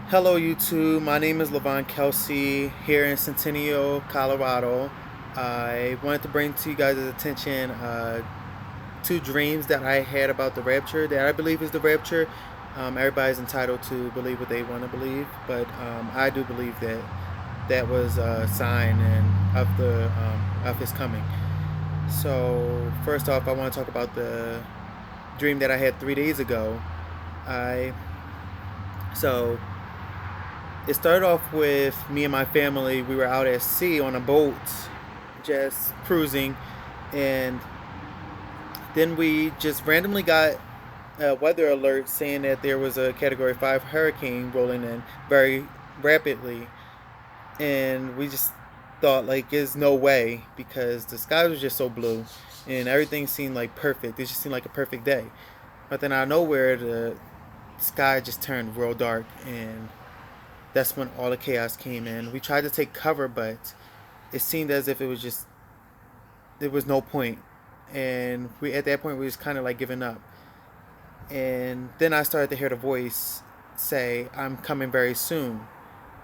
Hello, YouTube. My name is Levon Kelsey here in Centennial, Colorado. I wanted to bring to you guys' attention two dreams that I had about the rapture that I believe is the rapture. Everybody's entitled to believe what they want to believe, but I do believe that that was a sign of his coming. So first off, I want to talk about the dream that I had 3 days ago. I so It started off with me and my family. We were out at sea on a boat, just cruising, and then we just randomly got a weather alert saying that there was a Category 5 hurricane rolling in very rapidly, and we just thought like, there's no way because the sky was just so blue, and everything seemed like perfect. It just seemed like a perfect day, but then out of nowhere, the sky just turned real dark, and that's when all the chaos came in. We tried to take cover, but it seemed as if it was just there was no point, and we at that point we was kind of like giving up. And then I started to hear the voice say, "I'm coming very soon.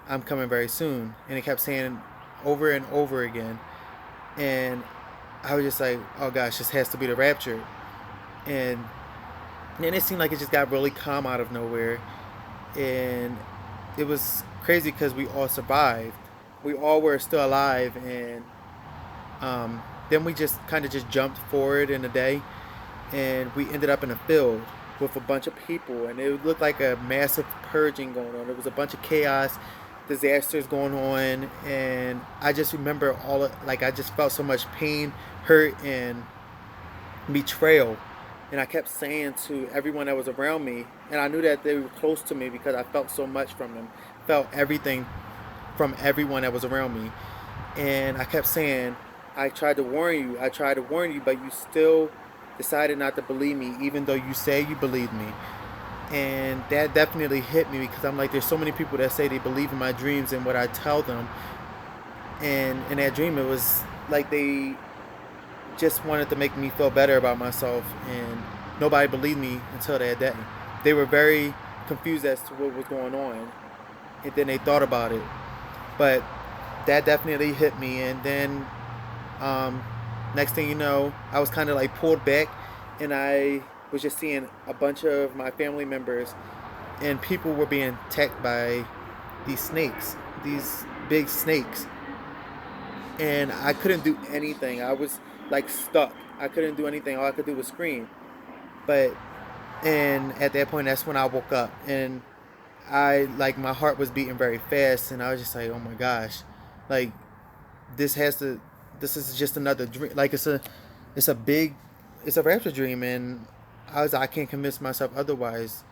I'm coming very soon," and it kept saying over and over again. And I was just like, "Oh gosh, this has to be the rapture." And then it seemed like it just got really calm out of nowhere, and it was crazy because we all survived. We all were still alive, and then we just kind of just jumped forward in the day, and we ended up in a field with a bunch of people, and it looked like a massive purging going on. There was a bunch of chaos, disasters going on, and I just remember like I just felt so much pain, hurt, and betrayal. And I kept saying to everyone that was around me, and I knew that they were close to me because I felt so much from them, felt everything from everyone that was around me. And I kept saying, I tried to warn you, I tried to warn you, but you still decided not to believe me, even though you say you believe me. And that definitely hit me because I'm like, there's so many people that say they believe in my dreams and what I tell them. And in that dream, it was like they just wanted to make me feel better about myself, and nobody believed me until that day. They were very confused as to what was going on, and then they thought about it. But that definitely hit me, and then um, next thing you know, I was kind of like pulled back, and I was just seeing a bunch of my family members, and people were being attacked by these snakes, these big snakes, and I couldn't do anything. I was like stuck. I couldn't do anything. All I could do was scream. But and at that point, that's when I woke up, and I like my heart was beating very fast, and I was just like, oh my gosh, like this has to. This is just another dream. Like it's a big, it's a rapture dream, and I can't convince myself otherwise.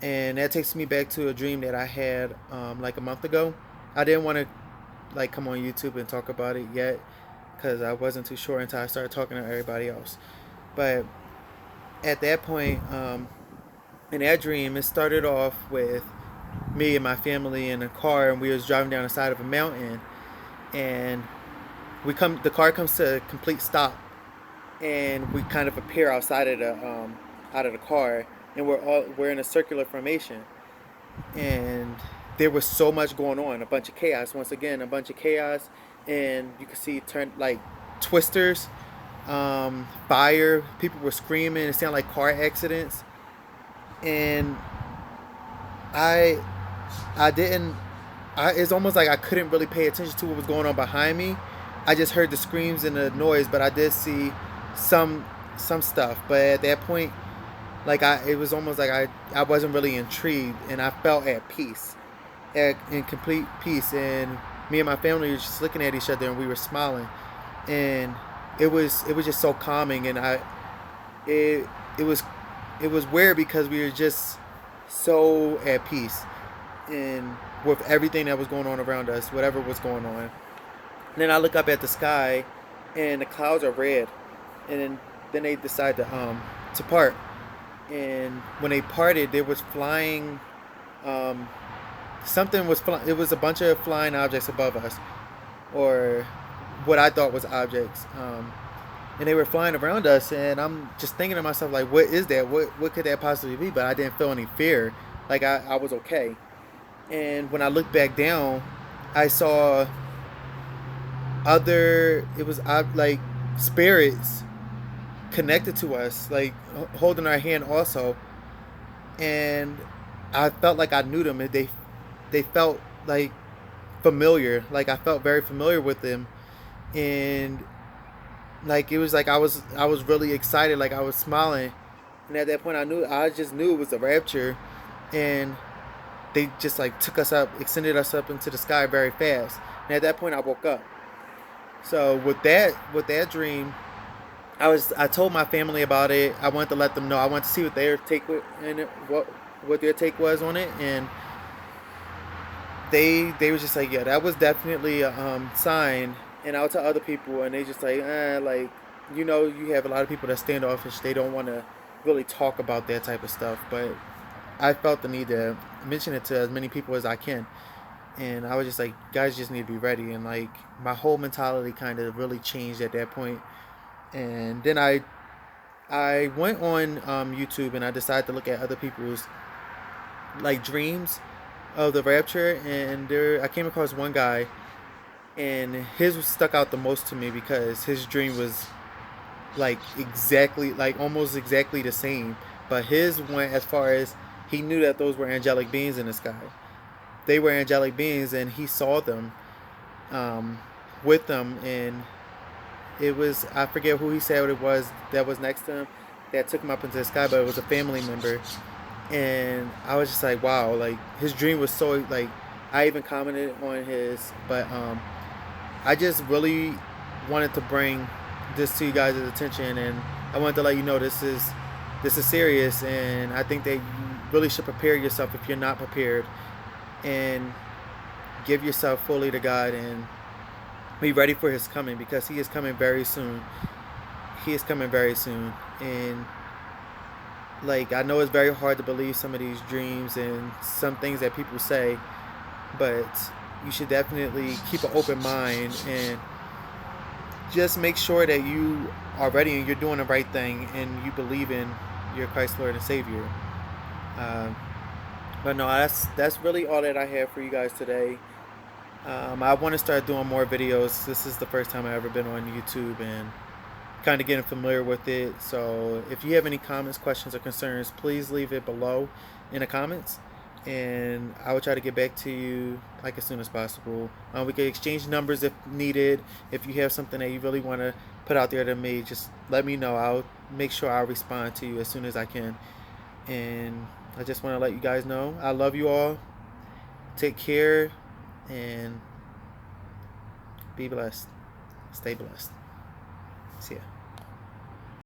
And that takes me back to a dream that I had like a month ago. I didn't want to like come on YouTube and talk about it yet because I wasn't too sure until I started talking to everybody else. But at that point, in that dream, it started off with me and my family in a car, and we was driving down the side of a mountain, and the car comes to a complete stop, and we kind of appear outside of the out of the car, and we're in a circular formation, and there was so much going on, a bunch of chaos. Once again, a bunch of chaos, and you could see turn like twisters, fire. People were screaming. It sounded like car accidents, and I, I didn't. It's almost like I couldn't really pay attention to what was going on behind me. I just heard the screams and the noise, but I did see some some stuff. But at that point, like it was almost like I wasn't really intrigued, and I felt at peace, in complete peace. And me and my family were just looking at each other, and we were smiling, and it was just so calming. And it it was it was weird because we were just so at peace, and with everything that was going on around us, whatever was going on. And then I look up at the sky, and the clouds are red, and then they decide to part. And when they parted, there was flying. Um, Something was flying. It was a bunch of flying objects above us, or what I thought was objects. And they were flying around us, and I'm just thinking to myself like, what is that? What could that possibly be? But I didn't feel any fear. Like I was okay. And when I looked back down, I saw it was like spirits connected to us, like holding our hand also. And I felt like I knew them. And they felt like familiar. Like I felt very familiar with them, and like it was like I was really excited. Like I was smiling, and at that point I just knew it was the rapture, and they just like took us up, extended us up into the sky very fast. And at that point I woke up. So with that dream, I told my family about it. I wanted to let them know. I wanted to see what their take in it, what their take was on it, and they was just like, yeah, that was definitely a sign. And I'll tell other people, and they just like, like, you have a lot of people that standoffish. They don't want to really talk about that type of stuff. But I felt the need to mention it to as many people as I can. And I was just like, guys just need to be ready. And like my whole mentality kind of really changed at that point. And then I went on YouTube, and I decided to look at other people's like dreams of the rapture. And there I came across one guy, and his stuck out the most to me because his dream was like exactly, like almost exactly the same. But his went as far as he knew that those were angelic beings in the sky. They were angelic beings, and he saw them um, with them. And it was, I forget who he said it was that was next to him that took him up into the sky, but it was a family member. And I was just like, wow, like his dream was so like, I even commented on his, but I just really wanted to bring this to you guys' attention, and I wanted to let you know this is serious, and I think that you really should prepare yourself if you're not prepared, and give yourself fully to God, and be ready for His coming, because He is coming very soon. He is coming very soon, and like I know it's very hard to believe some of these dreams and some things that people say, but you should definitely keep an open mind and just make sure that you are ready and you're doing the right thing and you believe in your Christ Lord and Savior. Uh, but no, that's really all that I have for you guys today. I want to start doing more videos. This is the first time I've ever been on YouTube, and kind of getting familiar with it. So if you have any comments, questions, or concerns, please leave it below in the comments, and I will try to get back to you like as soon as possible. We can exchange numbers if needed. If you have something that you really want to put out there to me, just let me know. I'll make sure I'll respond to you as soon as I can. And I just want to let you guys know I love you all. Take care and be blessed. Stay blessed. See ya.